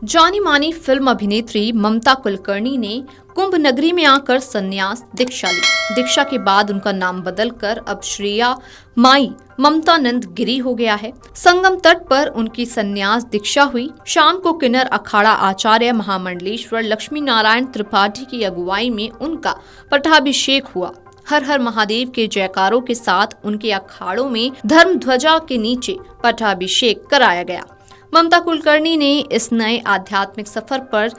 जानी मानी फिल्म अभिनेत्री ममता कुलकर्णी ने कुंभ नगरी में आकर संन्यास दीक्षा ली। दीक्षा के बाद उनका नाम बदलकर अब श्रेया माई ममतानंद गिरी हो गया है। संगम तट पर उनकी संन्यास दीक्षा हुई। शाम को किन्नर अखाड़ा आचार्य महामंडलेश्वर लक्ष्मी नारायण त्रिपाठी की अगुवाई में उनका पट्टाभिषेक हुआ। हर हर महादेव के जयकारों के साथ उनके अखाड़ों में धर्म ध्वजा के नीचे पट्टाभिषेक कराया गया। ममता कुलकर्णी ने इस नए आध्यात्मिक सफर पर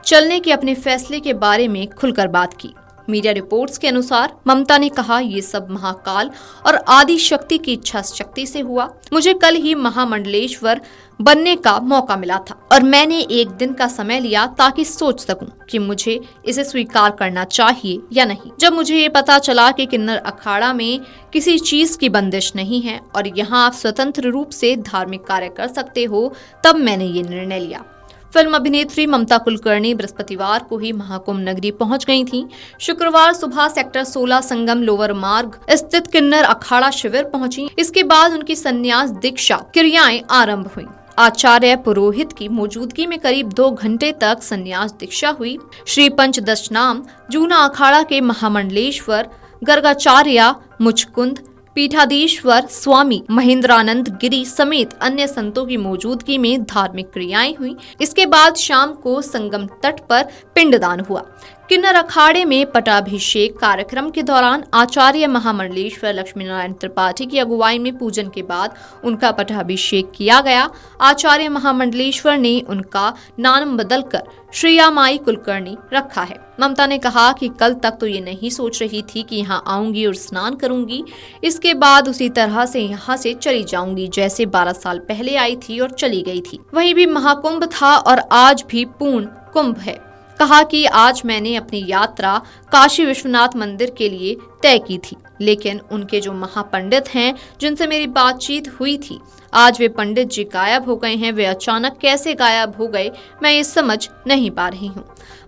चलने के अपने फैसले के बारे में खुलकर बात की। मीडिया रिपोर्ट्स के अनुसार ममता ने कहा, ये सब महाकाल और आदि शक्ति की इच्छा शक्ति से हुआ। मुझे कल ही महामंडलेश्वर बनने का मौका मिला था और मैंने एक दिन का समय लिया ताकि सोच सकूं कि मुझे इसे स्वीकार करना चाहिए या नहीं। जब मुझे ये पता चला कि किन्नर अखाड़ा में किसी चीज की बंदिश नहीं है और यहाँ आप स्वतंत्र रूप से धार्मिक कार्य कर सकते हो, तब मैंने ये निर्णय लिया। फिल्म अभिनेत्री ममता कुलकर्णी बृहस्पतिवार को ही महाकुंभ नगरी पहुंच गई थीं। शुक्रवार सुबह सेक्टर 16 संगम लोअर मार्ग स्थित किन्नर अखाड़ा शिविर पहुंची। इसके बाद उनकी संन्यास दीक्षा क्रियाएं आरंभ हुई। आचार्य पुरोहित की मौजूदगी में करीब 2 घंटे तक संन्यास दीक्षा हुई। श्री पंचदशनाम जूना अखाड़ा के महामंडलेश्वर गर्गाचार्य मुचकुंद पीठाधीश्वर स्वामी महेंद्रानंद गिरी समेत अन्य संतों की मौजूदगी में धार्मिक क्रियाएं हुई। इसके बाद शाम को संगम तट पर पिंडदान हुआ। किन्नर अखाड़े में पट्टाभिषेक कार्यक्रम के दौरान आचार्य महामंडलेश्वर लक्ष्मी नारायण त्रिपाठी की अगुवाई में पूजन के बाद उनका पट्टाभिषेक किया गया। आचार्य महामंडलेश्वर ने उनका नाम बदलकर श्रेया माई कुलकर्णी रखा है। ममता ने कहा कि कल तक तो ये नहीं सोच रही थी कि यहाँ आऊंगी और स्नान करूंगी, इसके बाद उसी तरह से यहाँ से चली जाऊंगी जैसे 12 साल पहले आई थी और चली गई थी। वहीं भी महाकुंभ था और आज भी पूर्ण कुंभ है। कहा कि आज मैंने अपनी यात्रा काशी विश्वनाथ मंदिर के लिए तय की थी, लेकिन उनके जो महापंडित हैं जिनसे मेरी बातचीत हुई थी, आज वे पंडित जी गायब हो गए हैं। वे अचानक कैसे गायब हो गए, मैं ये समझ नहीं पा रही हूँ।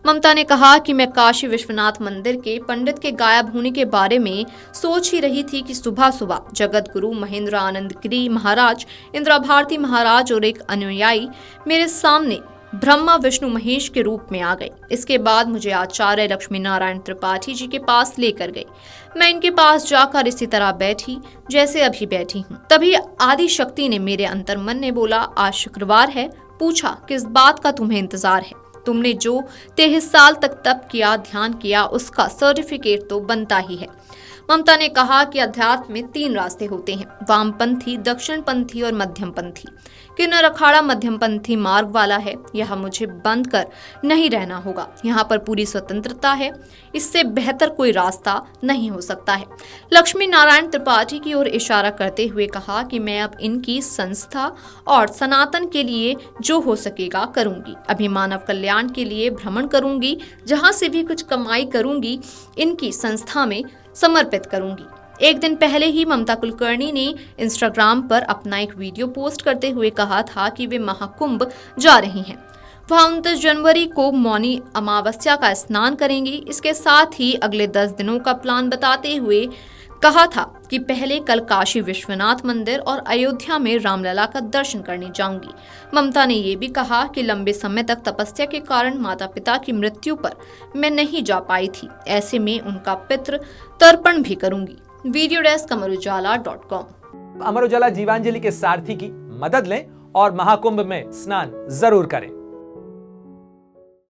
ममता ने कहा कि मैं काशी विश्वनाथ मंदिर के पंडित के गायब होने के बारे में सोच ही रही थी कि सुबह सुबह जगत गुरु महेंद्र आनंद गिरी महाराज, इंदिरा भारती महाराज और एक अनुयायी मेरे सामने ब्रह्मा विष्णु महेश के रूप में आ गए। इसके बाद मुझे आचार्य लक्ष्मी नारायण त्रिपाठी जी के पास लेकर गए। मैं इनके पास जाकर इसी तरह बैठी जैसे अभी बैठी हूँ। तभी आदि शक्ति ने मेरे अंतर्मन ने बोला, आज शुक्रवार है। पूछा, किस बात का तुम्हें इंतजार है? तुमने जो 23 साल तक तप किया, ध्यान किया, उसका सर्टिफिकेट तो बनता ही है। ममता ने कहा कि अध्यात्म में 3 रास्ते होते हैं, वामपंथी, दक्षिणपंथी और मध्यमपंथी। किन्नर अखाड़ा मध्यमपंथी मार्ग वाला है। यह मुझे बंद कर नहीं रहना होगा। यहाँ पर पूरी स्वतंत्रता है, इससे बेहतर कोई रास्ता नहीं हो सकता है। लक्ष्मी नारायण त्रिपाठी की ओर इशारा करते हुए कहा कि मैं अब इनकी संस्था और सनातन के लिए जो हो सकेगा करूंगी। अभी मानव कल्याण के लिए भ्रमण करूंगी, जहाँ से भी कुछ कमाई करूंगी इनकी संस्था में समर्पित करूंगी। एक दिन पहले ही ममता कुलकर्णी ने इंस्टाग्राम पर अपना एक वीडियो पोस्ट करते हुए कहा था कि वे महाकुंभ जा रही हैं। वह 29 जनवरी को मौनी अमावस्या का स्नान करेंगी। इसके साथ ही अगले 10 दिनों का प्लान बताते हुए कहा था कि पहले कल काशी विश्वनाथ मंदिर और अयोध्या में रामलला का दर्शन करने जाऊंगी। ममता ने ये भी कहा कि लंबे समय तक तपस्या के कारण माता पिता की मृत्यु पर मैं नहीं जा पाई थी, ऐसे में उनका पितृ तर्पण भी करूंगी। Video desk amarujala.com। Amar Ujala Jeevanjali के सारथी की मदद लें और महाकुंभ में स्नान जरूर करें।